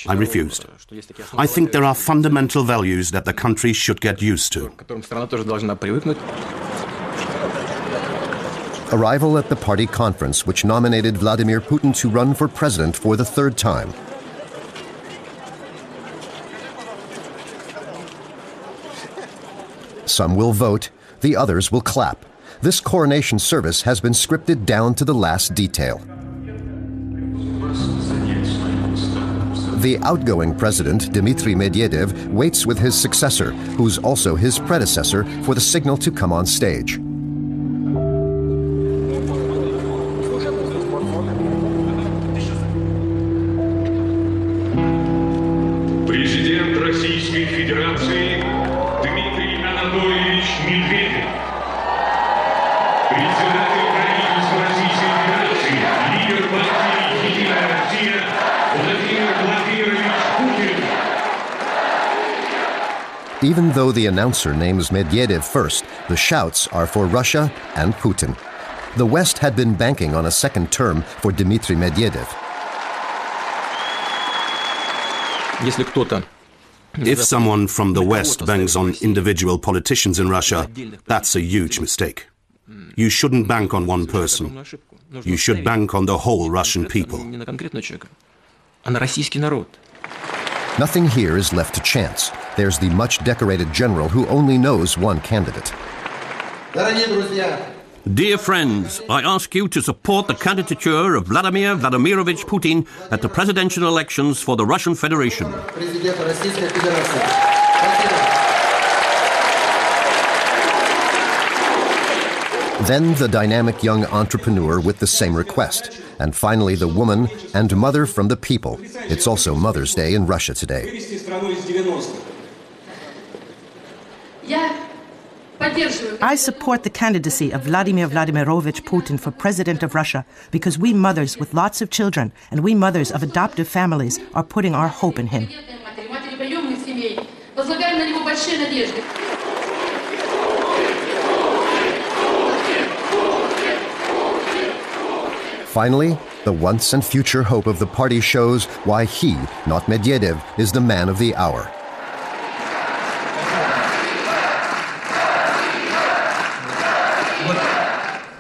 I refused. I think there are fundamental values that the country should get used to. Arrival at the party conference, which nominated Wladimir Putin to run for president for the third time. Some will vote, the others will clap. This coronation service has been scripted down to the last detail. The outgoing president, Dmitry Medvedev, waits with his successor, who's also his predecessor, for the signal to come on stage. Президент Российской Федерации Дмитрий Анатольевич Медведев. Председатель правительства Российской Федерации, лидер партии «Единая Россия» Владимир Владимирович Путин. Even though the announcer names Medvedev first, the shouts are for Russia and Putin. The West had been banking on a second term for Dmitry Medvedev. If someone from the West bangs on individual politicians in Russia, that's a huge mistake. You shouldn't bank on one person. You should bank on the whole Russian people. Nothing here is left to chance. There's the much-decorated general who only knows one candidate. Dear friends, I ask you to support the candidature of Vladimir Vladimirovich Putin at the presidential elections for the Russian Federation. Then the dynamic young entrepreneur with the same request. And finally the woman and mother from the people. It's also Mother's Day in Russia today. I support the candidacy of Vladimir Vladimirovich Putin for president of Russia because we mothers with lots of children and we mothers of adoptive families are putting our hope in him. Finally, the once and future hope of the party shows why he, not Medvedev, is the man of the hour.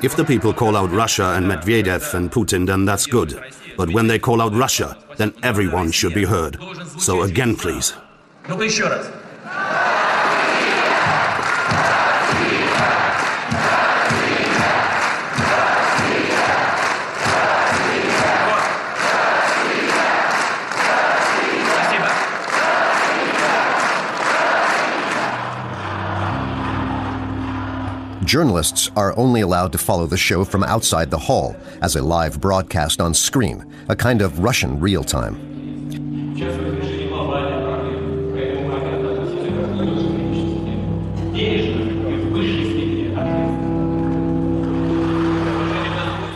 If the people call out Russia and Medvedev and Putin, then that's good. But when they call out Russia, then everyone should be heard. So again, please. Journalists are only allowed to follow the show from outside the hall as a live broadcast on screen, a kind of Russian real-time.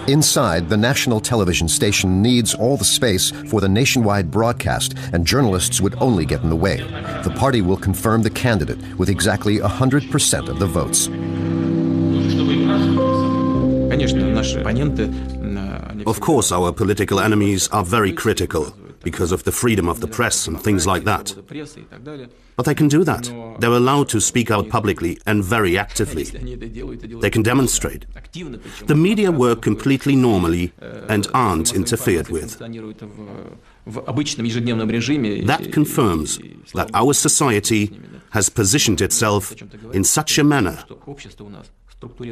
Inside, the national television station needs all the space for the nationwide broadcast, and journalists would only get in the way. The party will confirm the candidate with exactly 100% of the votes. Of course, our political enemies are very critical because of the freedom of the press and things like that. But they can do that. They're allowed to speak out publicly and very actively. They can demonstrate. The media work completely normally and aren't interfered with. That confirms that our society has positioned itself in such a manner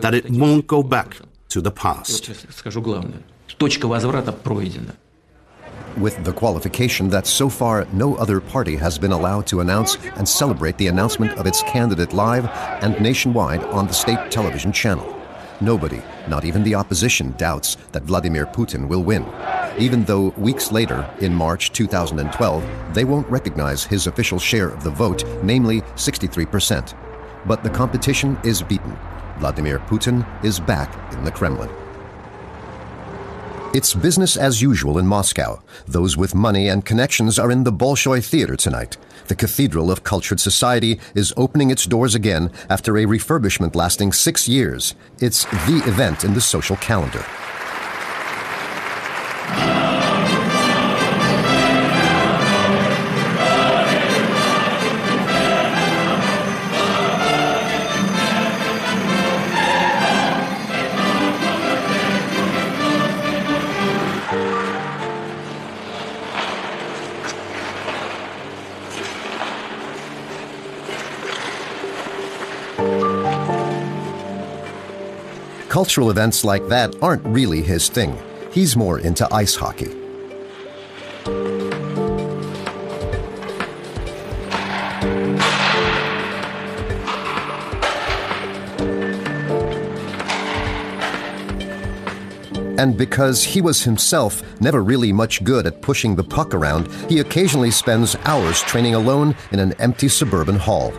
that it won't go back to the past. With the qualification that so far no other party has been allowed to announce and celebrate the announcement of its candidate live and nationwide on the state television channel. Nobody, not even the opposition, doubts that Vladimir Putin will win, even though weeks later, in March 2012, they won't recognize his official share of the vote, namely 63%. But the competition is beaten. Vladimir Putin is back in the Kremlin. It's business as usual in Moscow. Those with money and connections are in the Bolshoi Theater tonight. The Cathedral of Cultured Society is opening its doors again after a refurbishment lasting 6 years. It's the event in the social calendar. Cultural events like that aren't really his thing. He's more into ice hockey. And because he was himself never really much good at pushing the puck around, he occasionally spends hours training alone in an empty suburban hall.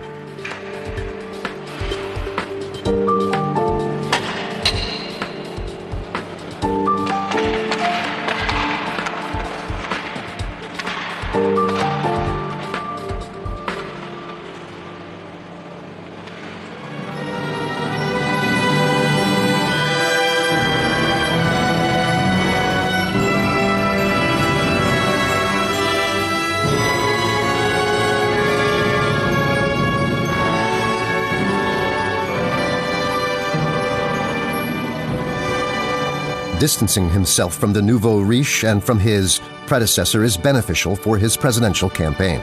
Distancing himself from the nouveau riche and from his predecessor is beneficial for his presidential campaign.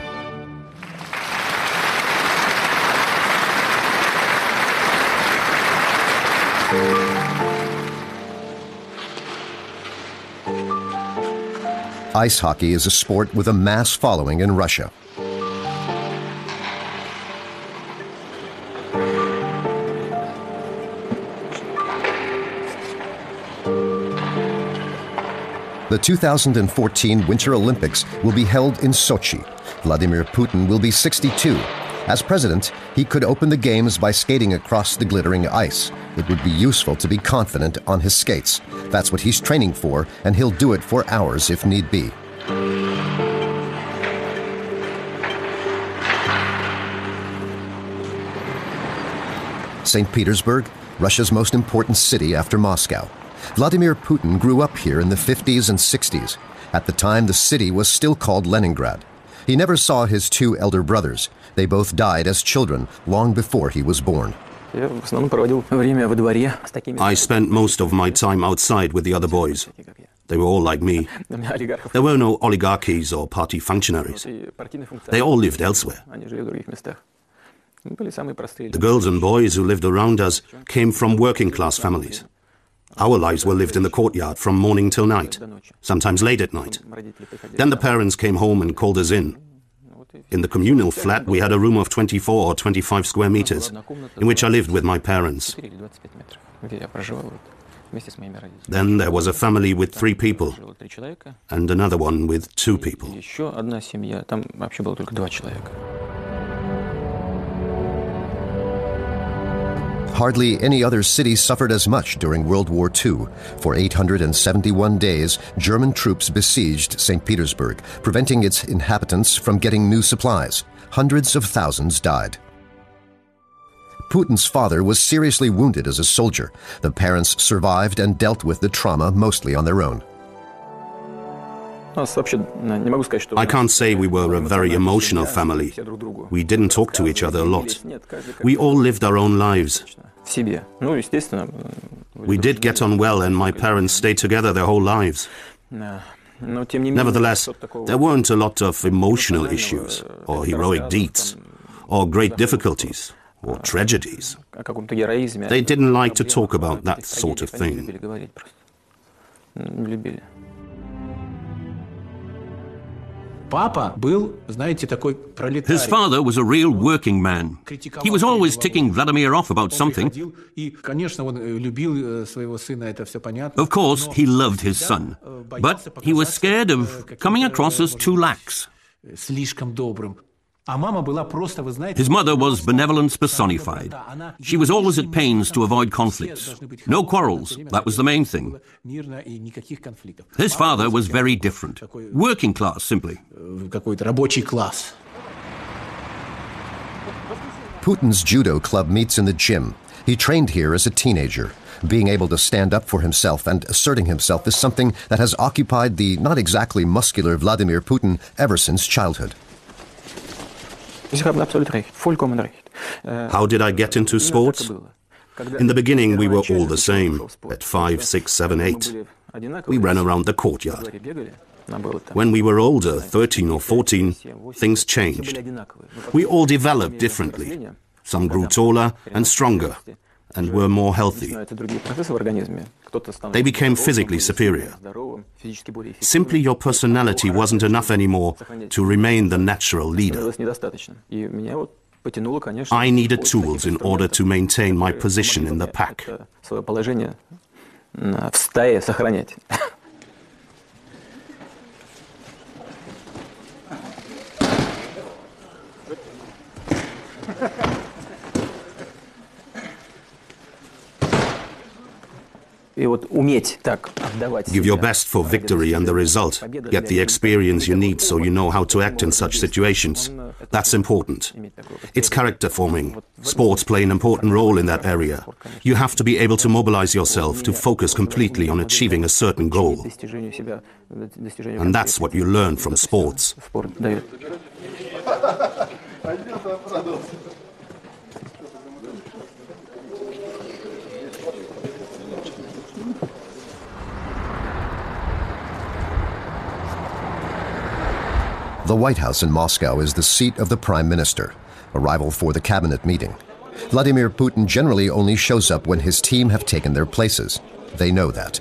Ice hockey is a sport with a mass following in Russia. The 2014 Winter Olympics will be held in Sochi. Vladimir Putin will be 62. As president, he could open the games by skating across the glittering ice. It would be useful to be confident on his skates. That's what he's training for, and he'll do it for hours if need be. St. Petersburg, Russia's most important city after Moscow. Vladimir Putin grew up here in the 50s and 60s. At the time, the city was still called Leningrad. He never saw his two elder brothers. They both died as children, long before he was born. I spent most of my time outside with the other boys. They were all like me. There were no oligarchies or party functionaries. They all lived elsewhere. The girls and boys who lived around us came from working-class families. Our lives were lived in the courtyard from morning till night, sometimes late at night. Then the parents came home and called us in. In the communal flat, we had a room of 24 or 25 square meters, in which I lived with my parents. Then there was a family with 3 people, and another one with 2 people. Hardly any other city suffered as much during World War II. For 871 days, German troops besieged St. Petersburg, preventing its inhabitants from getting new supplies. Hundreds of thousands died. Putin's father was seriously wounded as a soldier. The parents survived and dealt with the trauma mostly on their own. I can't say we were a very emotional family. We didn't talk to each other a lot. We all lived our own lives. We did get on well, and my parents stayed together their whole lives. Nevertheless, there weren't a lot of emotional issues, or heroic deeds, or great difficulties, or tragedies. They didn't like to talk about that sort of thing. His father was a real working man. He was always ticking Vladimir off about something. Of course, he loved his son, but he was scared of coming across as too lax. His mother was benevolence personified. She was always at pains to avoid conflicts. No quarrels, that was the main thing. His father was very different. Working class, simply. Putin's judo club meets in the gym. He trained here as a teenager. Being able to stand up for himself and asserting himself is something that has occupied the not exactly muscular Vladimir Putin ever since childhood. How did I get into sports? In the beginning, we were all the same, at 5, 6, 7, 8. We ran around the courtyard. When we were older, 13 or 14, things changed. We all developed differently. Some grew taller and stronger. and were more healthy. They became physically superior. Simply your personality wasn't enough anymore to remain the natural leader. I needed tools in order to maintain my position in the pack. Give your best for victory and the result. Get the experience you need so you know how to act in such situations. That's important. It's character forming. Sports play an important role in that area. You have to be able to mobilize yourself to focus completely on achieving a certain goal. And that's what you learn from sports. The White House in Moscow is the seat of the Prime Minister, arrival for the cabinet meeting. Vladimir Putin generally only shows up when his team have taken their places. They know that.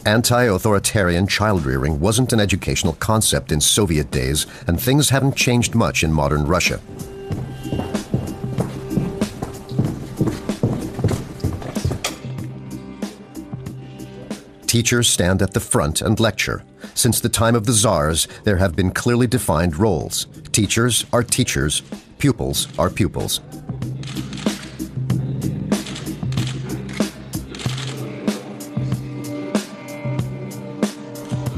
Anti-authoritarian child-rearing wasn't an educational concept in Soviet days, and things haven't changed much in modern Russia. Teachers stand at the front and lecture. Since the time of the czars, there have been clearly defined roles. Teachers are teachers, pupils are pupils.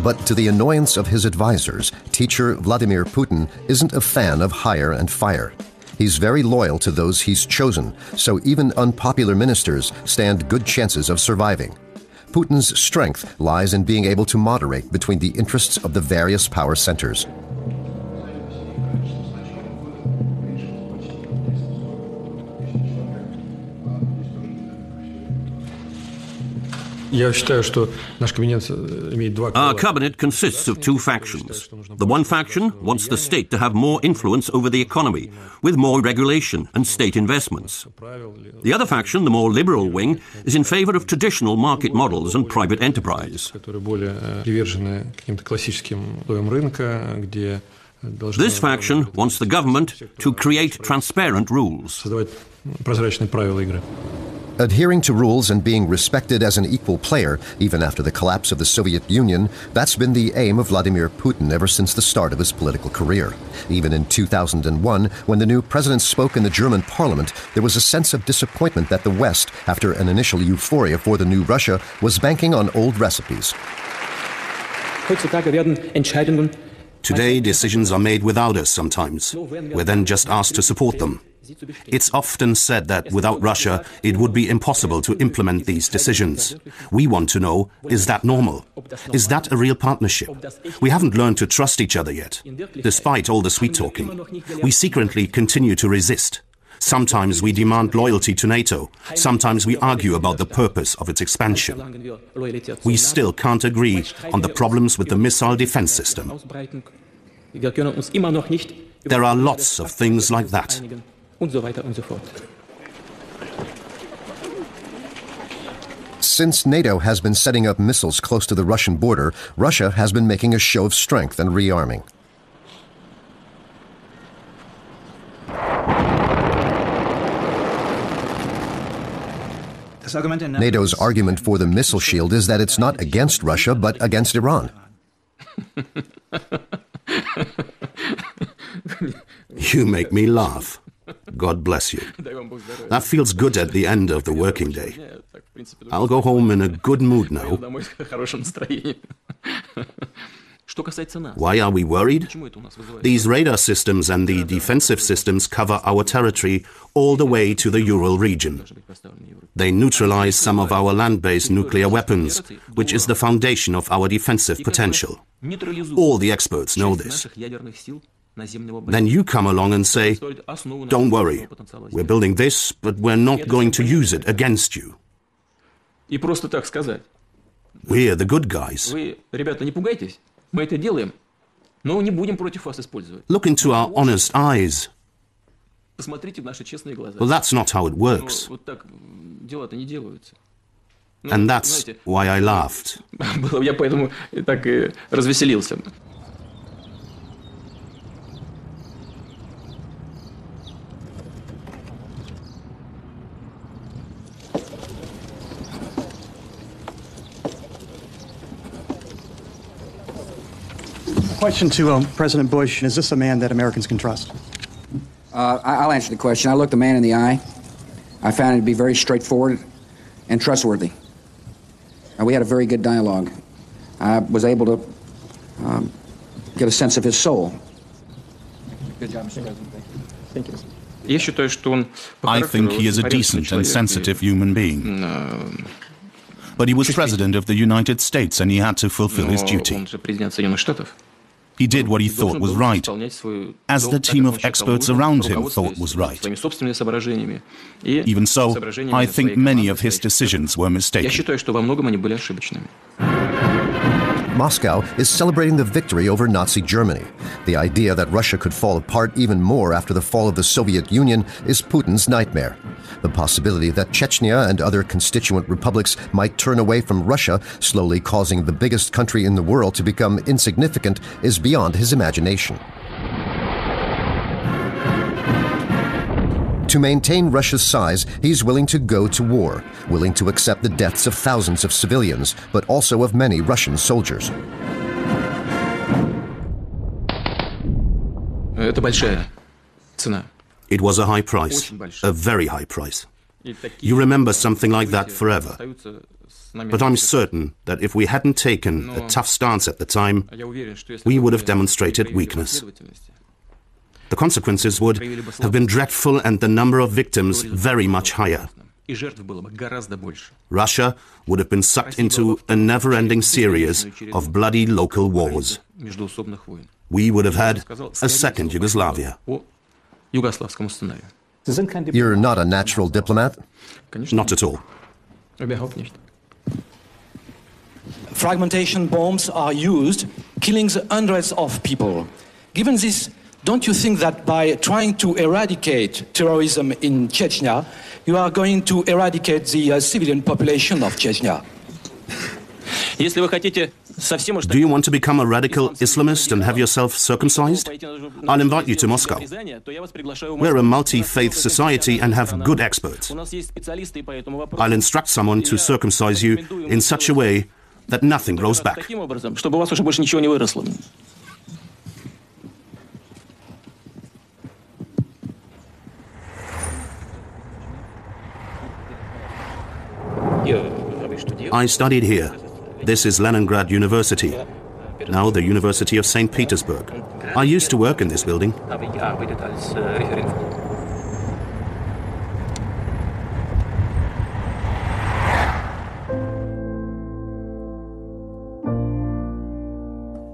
But to the annoyance of his advisors, teacher Vladimir Putin isn't a fan of hire and fire. He's very loyal to those he's chosen, so even unpopular ministers stand good chances of surviving. Putin's strength lies in being able to moderate between the interests of the various power centers. Our cabinet consists of two factions. The one faction wants the state to have more influence over the economy, with more regulation and state investments. The other faction, the more liberal wing, is in favor of traditional market models and private enterprise. This faction wants the government to create transparent rules. Adhering to rules and being respected as an equal player, even after the collapse of the Soviet Union, that's been the aim of Vladimir Putin ever since the start of his political career. Even in 2001, when the new president spoke in the German parliament, there was a sense of disappointment that the West, after an initial euphoria for the new Russia, was banking on old recipes. Today, decisions are made without us sometimes. We're then just asked to support them. It's often said that without Russia, it would be impossible to implement these decisions. We want to know, is that normal? Is that a real partnership? We haven't learned to trust each other yet. Despite all the sweet-talking, we secretly continue to resist. Sometimes we demand loyalty to NATO. Sometimes we argue about the purpose of its expansion. We still can't agree on the problems with the missile defense system. There are lots of things like that. Since NATO has been setting up missiles close to the Russian border, Russia has been making a show of strength and rearming. NATO's argument for the missile shield is that it's not against Russia, but against Iran. You make me laugh. God bless you. That feels good at the end of the working day. I'll go home in a good mood now. Why are we worried? These radar systems and the defensive systems cover our territory all the way to the Ural region. They neutralize some of our land-based nuclear weapons, which is the foundation of our defensive potential. All the experts know this. Then you come along and say, don't worry, we're building this, but we're not going to use it against you. We're the good guys. Look into our honest eyes. Well, that's not how it works. And that's why I laughed. Question to President Bush, is this a man that Americans can trust? I'll answer the question. I looked the man in the eye. I found him to be very straightforward and trustworthy. We had a very good dialogue. I was able to get a sense of his soul. Good job, Mr. President. Thank you. I think he is a decent and sensitive human being. But he was President of the United States and he had to fulfill his duty. He did what he thought was right, as the team of experts around him thought was right. Even so, I think many of his decisions were mistaken. Moscow is celebrating the victory over Nazi Germany. The idea that Russia could fall apart even more after the fall of the Soviet Union is Putin's nightmare. The possibility that Chechnya and other constituent republics might turn away from Russia, slowly causing the biggest country in the world to become insignificant, is beyond his imagination. To maintain Russia's size, he's willing to go to war, willing to accept the deaths of thousands of civilians, but also of many Russian soldiers. It was a high price, a very high price. You remember something like that forever. But I'm certain that if we hadn't taken a tough stance at the time, we would have demonstrated weakness. The consequences would have been dreadful and the number of victims very much higher. Russia would have been sucked into a never-ending series of bloody local wars. We would have had a second Yugoslavia. You're not a natural diplomat? Not at all. Fragmentation bombs are used, killing hundreds of people. Given this, don't you think that by trying to eradicate terrorism in Chechnya, you are going to eradicate the civilian population of Chechnya? Do you want to become a radical Islamist and have yourself circumcised? I'll invite you to Moscow. We're a multi-faith society and have good experts. I'll instruct someone to circumcise you in such a way that nothing grows back. I studied here. This is Leningrad University, now the University of St. Petersburg. I used to work in this building.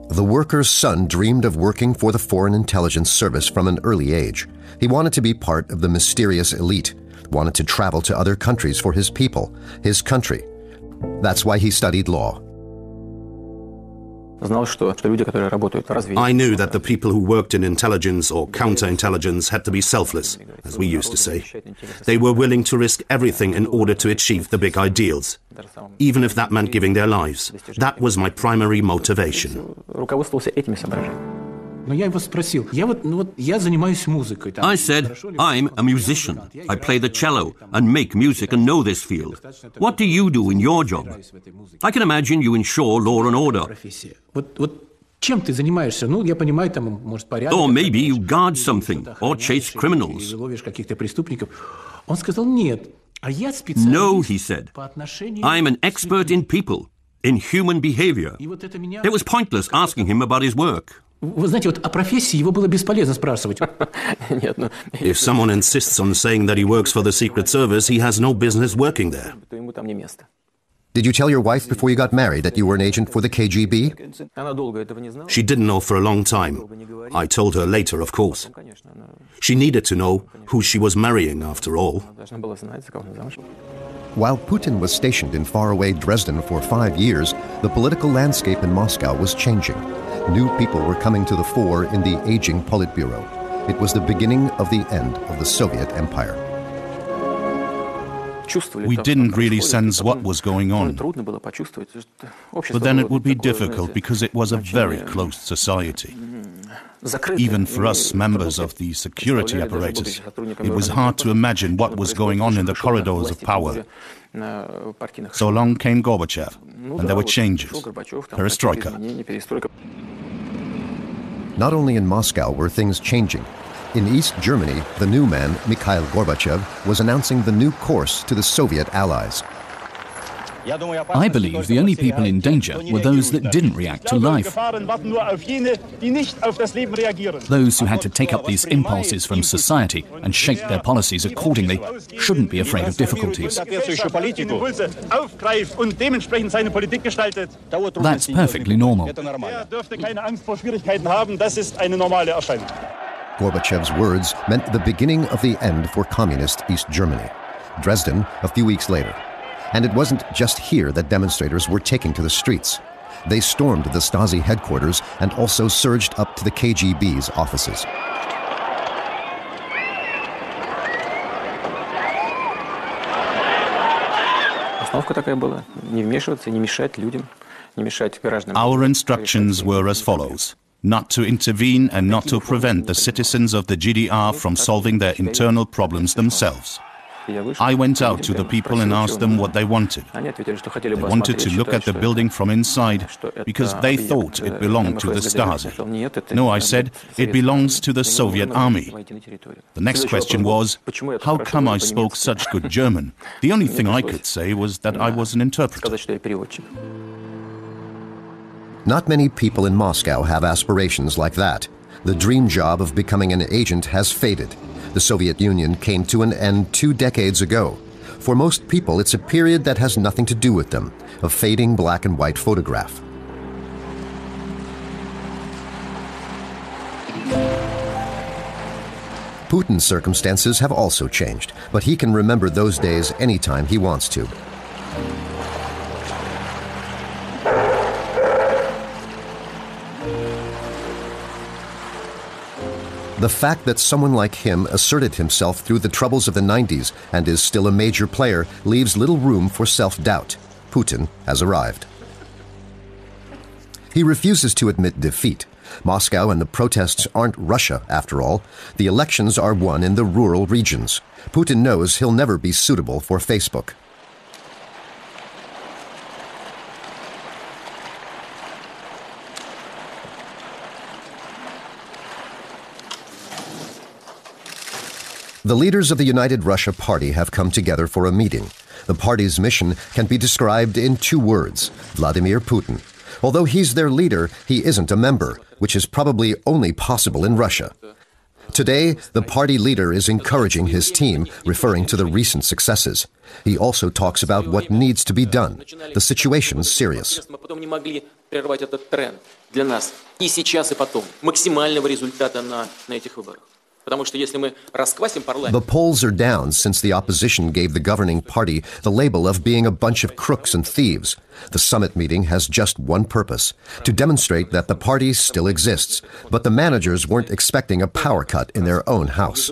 The worker's son dreamed of working for the Foreign Intelligence Service from an early age. He wanted to be part of the mysterious elite, wanted to travel to other countries for his people, his country. That's why he studied law. I knew that the people who worked in intelligence or counterintelligence had to be selfless, as we used to say. They were willing to risk everything in order to achieve the big ideals, even if that meant giving their lives. That was my primary motivation. I said, I'm a musician. I play the cello and make music and know this field. What do you do in your job? I can imagine you ensure law and order. Or maybe you guard something or chase criminals. No, he said. I'm an expert in people, in human behavior. It was pointless asking him about his work. If someone insists on saying that he works for the Secret Service, he has no business working there. Did you tell your wife before you got married that you were an agent for the KGB? She didn't know for a long time. I told her later, of course. She needed to know who she was marrying, after all. While Putin was stationed in faraway Dresden for 5 years, the political landscape in Moscow was changing. New people were coming to the fore in the aging Politburo. It was the beginning of the end of the Soviet Empire. We didn't really sense what was going on. But then it would be difficult because it was a very closed society. Even for us, members of the security apparatus, it was hard to imagine what was going on in the corridors of power. So along came Gorbachev, and there were changes. Perestroika. Not only in Moscow were things changing. In East Germany, the new man, Mikhail Gorbachev, was announcing the new course to the Soviet allies. I believe the only people in danger were those that didn't react to life. Those who had to take up these impulses from society and shape their policies accordingly shouldn't be afraid of difficulties. That's perfectly normal. Gorbachev's words meant the beginning of the end for communist East Germany. Dresden, a few weeks later. And it wasn't just here that demonstrators were taking to the streets. They stormed the Stasi headquarters and also surged up to the KGB's offices. Our instructions were as follows: not to intervene and not to prevent the citizens of the GDR from solving their internal problems themselves. I went out to the people and asked them what they wanted. They wanted to look at the building from inside because they thought it belonged to the Stasi. No, I said, it belongs to the Soviet army. The next question was, how come I spoke such good German? The only thing I could say was that I was an interpreter. Not many people in Moscow have aspirations like that. The dream job of becoming an agent has faded. The Soviet Union came to an end 2 decades ago. For most people, it's a period that has nothing to do with them, a fading black and white photograph. Putin's circumstances have also changed, but he can remember those days anytime he wants to. The fact that someone like him asserted himself through the troubles of the 90s and is still a major player leaves little room for self-doubt. Putin has arrived. He refuses to admit defeat. Moscow and the protests aren't Russia, after all. The elections are won in the rural regions. Putin knows he'll never be suitable for Facebook. The leaders of the United Russia Party have come together for a meeting. The party's mission can be described in 2 words: Vladimir Putin. Although he's their leader, he isn't a member, which is probably only possible in Russia. Today, the party leader is encouraging his team, referring to the recent successes. He also talks about what needs to be done. The situation's serious. The polls are down since the opposition gave the governing party the label of being a bunch of crooks and thieves. The summit meeting has just one purpose: to demonstrate that the party still exists, but the managers weren't expecting a power cut in their own house.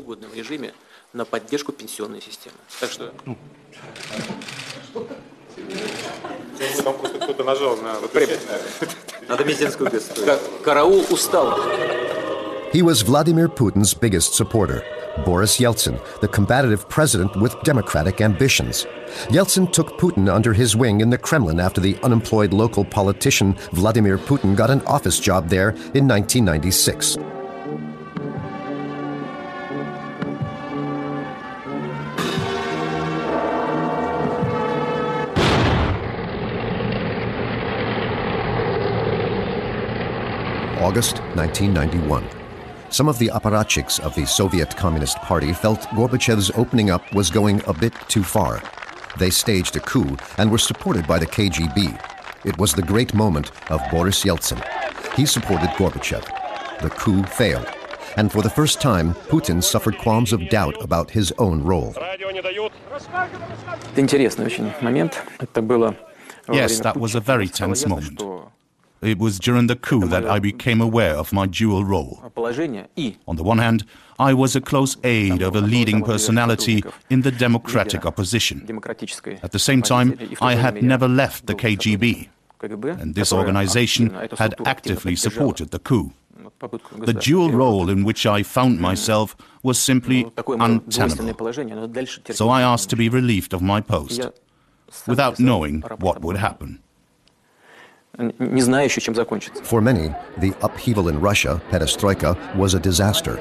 He was Vladimir Putin's biggest supporter, Boris Yeltsin, the combative president with democratic ambitions. Yeltsin took Putin under his wing in the Kremlin after the unemployed local politician Vladimir Putin got an office job there in 1996. August 1991. Some of the apparatchiks of the Soviet Communist Party felt Gorbachev's opening up was going a bit too far. They staged a coup and were supported by the KGB. It was the great moment of Boris Yeltsin. He supported Gorbachev. The coup failed. and for the first time, Putin suffered qualms of doubt about his own role. Yes, that was a very tense moment. It was during the coup that I became aware of my dual role. On the one hand, I was a close aide of a leading personality in the democratic opposition. At the same time, I had never left the KGB, and this organization had actively supported the coup. The dual role in which I found myself was simply untenable. So I asked to be relieved of my post, without knowing what would happen. For many, the upheaval in Russia, perestroika, was a disaster.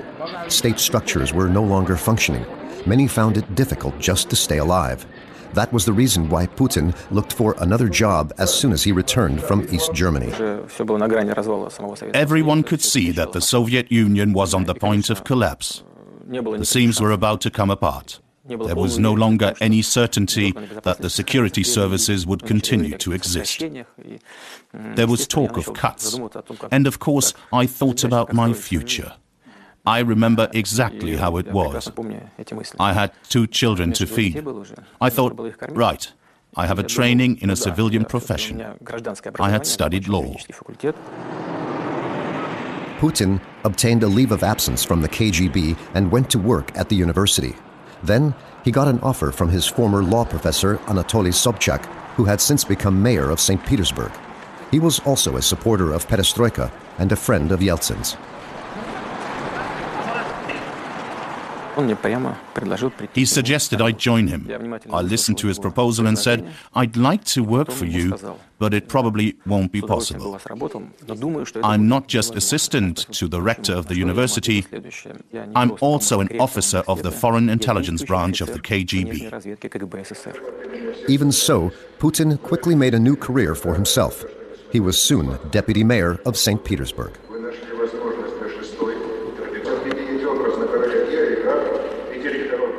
State structures were no longer functioning. Many found it difficult just to stay alive. That was the reason why Putin looked for another job as soon as he returned from East Germany. Everyone could see that the Soviet Union was on the point of collapse. The seams were about to come apart. There was no longer any certainty that the security services would continue to exist. There was talk of cuts, and of course I thought about my future. I remember exactly how it was. I had 2 children to feed. I thought, right, I have a training in a civilian profession. I had studied law. Putin obtained a leave of absence from the KGB and went to work at the university. Then he got an offer from his former law professor Anatoly Sobchak, who had since become mayor of St. Petersburg. He was also a supporter of perestroika and a friend of Yeltsin's. He suggested I join him. I listened to his proposal and said, I'd like to work for you, but it probably won't be possible. I'm not just assistant to the rector of the university, I'm also an officer of the Foreign Intelligence Branch of the KGB. Even so, Putin quickly made a new career for himself. He was soon deputy mayor of St. Petersburg.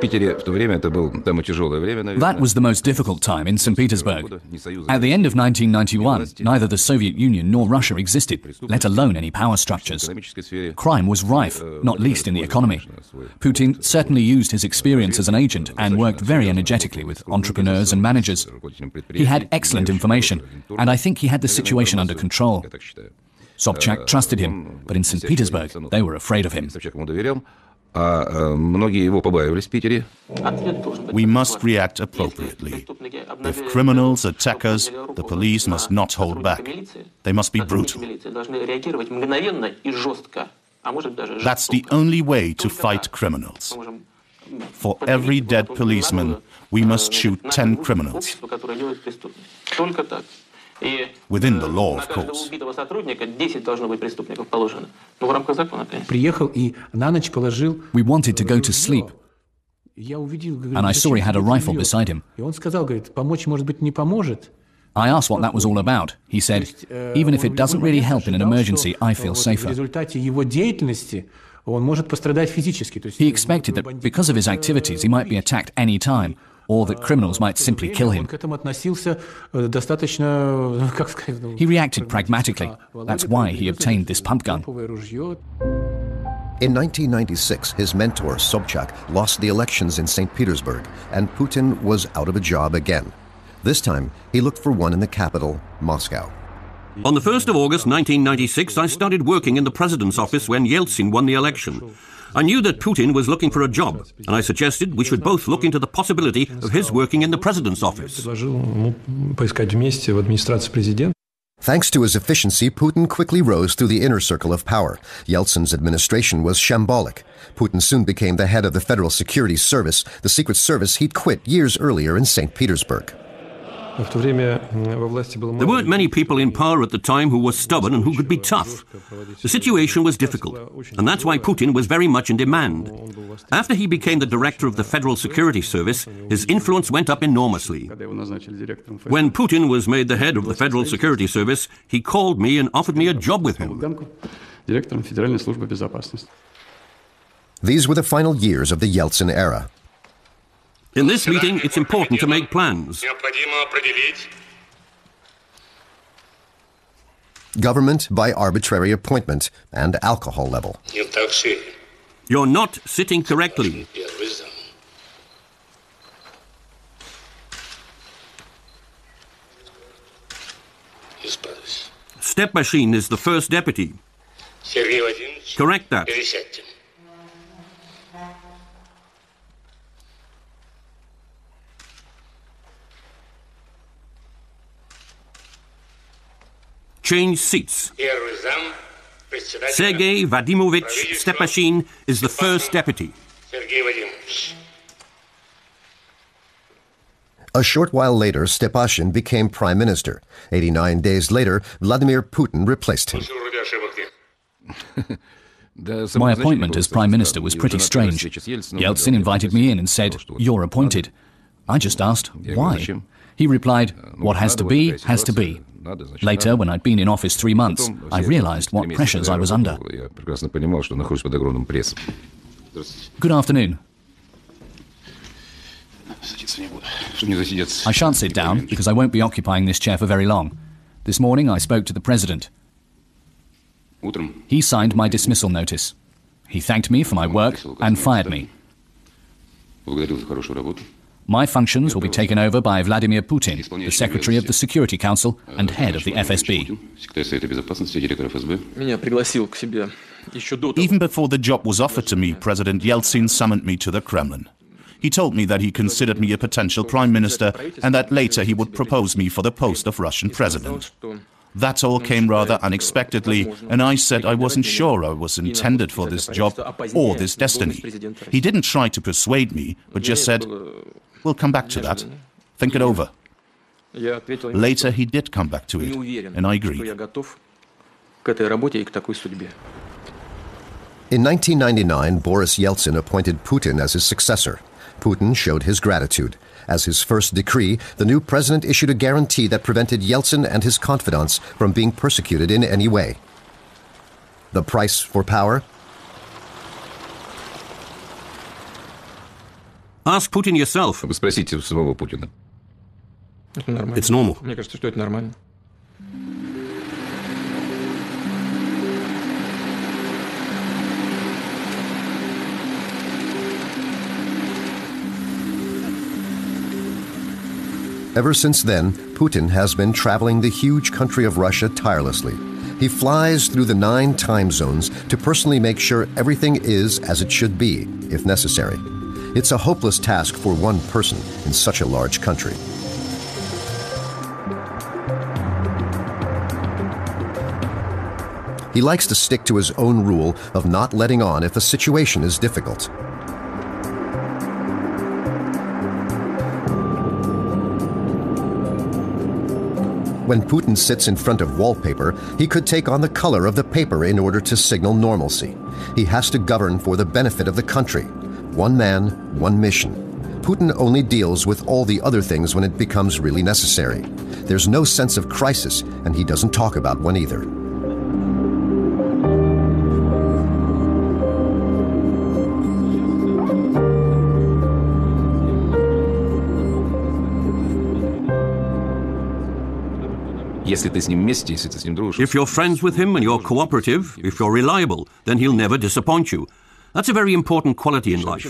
That was the most difficult time in St. Petersburg. At the end of 1991, neither the Soviet Union nor Russia existed, let alone any power structures. Crime was rife, not least in the economy. Putin certainly used his experience as an agent and worked very energetically with entrepreneurs and managers. He had excellent information, and I think he had the situation under control. Sobchak trusted him, but in St. Petersburg, they were afraid of him. We must react appropriately. If criminals attack us, the police must not hold back. They must be brutal. That's the only way to fight criminals. For every dead policeman, we must shoot 10 criminals. Within the law, of course. We wanted to go to sleep, and I saw he had a rifle beside him. I asked what that was all about. He said, even if it doesn't really help in an emergency, I feel safer. He expected that because of his activities, he might be attacked any time, or that criminals might simply kill him. He reacted pragmatically. That's why he obtained this pump gun. In 1996, his mentor, Sobchak, lost the elections in St. Petersburg, and Putin was out of a job again. This time, he looked for one in the capital, Moscow. On the 1st of August 1996, I started working in the president's office when Yeltsin won the election. I knew that Putin was looking for a job, and I suggested we should both look into the possibility of his working in the president's office. Thanks to his efficiency, Putin quickly rose through the inner circle of power. Yeltsin's administration was shambolic. Putin soon became the head of the Federal Security Service, the secret service he'd quit years earlier in St. Petersburg. There weren't many people in power at the time who were stubborn and who could be tough. The situation was difficult, and that's why Putin was very much in demand. After he became the director of the Federal Security Service, his influence went up enormously. When Putin was made the head of the Federal Security Service, he called me and offered me a job with him. These were the final years of the Yeltsin era. In this meeting, it's important to make plans. Government by arbitrary appointment and alcohol level. You're not sitting correctly. Stepashin is the first deputy. Correct that. Change seats. Sergei Vadimovich Stepashin is the first deputy. A short while later, Stepashin became prime minister. 89 days later, Vladimir Putin replaced him. My appointment as prime minister was pretty strange. Yeltsin invited me in and said, "You're appointed." I just asked, why? He replied, "What has to be, has to be." Later, when I'd been in office 3 months, I realized what pressures I was under. Good afternoon. I shan't sit down because I won't be occupying this chair for very long. This morning I spoke to the president. He signed my dismissal notice. He thanked me for my work and fired me. My functions will be taken over by Wladimir Putin, the Secretary of the Security Council and head of the FSB. Even before the job was offered to me, President Yeltsin summoned me to the Kremlin. He told me that he considered me a potential prime minister and that later he would propose me for the post of Russian president. That all came rather unexpectedly, and I said I wasn't sure I was intended for this job or this destiny. He didn't try to persuade me, but just said, "We'll come back to that. Think it over." Later he did come back to it, and I agreed. In 1999, Boris Yeltsin appointed Putin as his successor. Putin showed his gratitude. As his first decree, the new president issued a guarantee that prevented Yeltsin and his confidants from being persecuted in any way. The price for power? Ask Putin yourself. It's normal. Ever since then, Putin has been traveling the huge country of Russia tirelessly. He flies through the 9 time zones to personally make sure everything is as it should be, if necessary. It's a hopeless task for one person in such a large country. He likes to stick to his own rule of not letting on if a situation is difficult. When Putin sits in front of wallpaper, he could take on the color of the paper in order to signal normalcy. He has to govern for the benefit of the country. One man, one mission. Putin only deals with all the other things when it becomes really necessary. There's no sense of crisis, and he doesn't talk about one either. If you're friends with him and you're cooperative, if you're reliable, then he'll never disappoint you. That's a very important quality in life.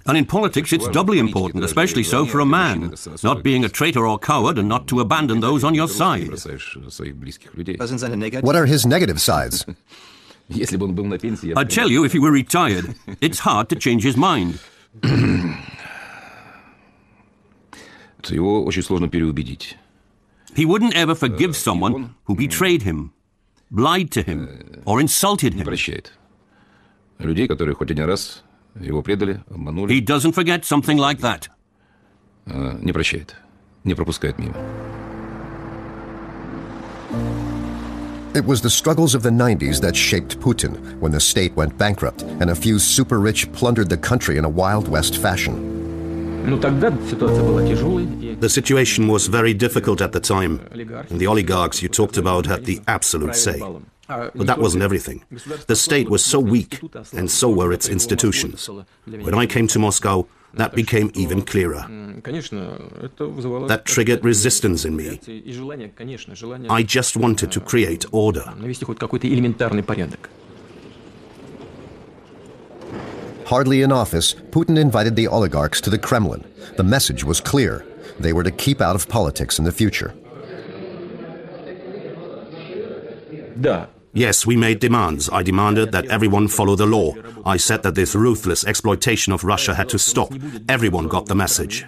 And in politics, it's doubly important, especially so for a man, not being a traitor or coward and not to abandon those on your side. What are his negative sides? I'd tell you, if he were retired, it's hard to change his mind. He wouldn't ever forgive someone who betrayed him, lied to him, or insulted him. He doesn't forget something like that. It was the struggles of the 90s that shaped Putin when the state went bankrupt and a few super-rich plundered the country in a Wild West fashion. The situation was very difficult at the time, and the oligarchs you talked about had the absolute say. But that wasn't everything. The state was so weak, and so were its institutions. When I came to Moscow, that became even clearer. That triggered resistance in me. I just wanted to create order. Hardly in office, Putin invited the oligarchs to the Kremlin. The message was clear. They were to keep out of politics in the future. Yes, we made demands. I demanded that everyone follow the law. I said that this ruthless exploitation of Russia had to stop. Everyone got the message.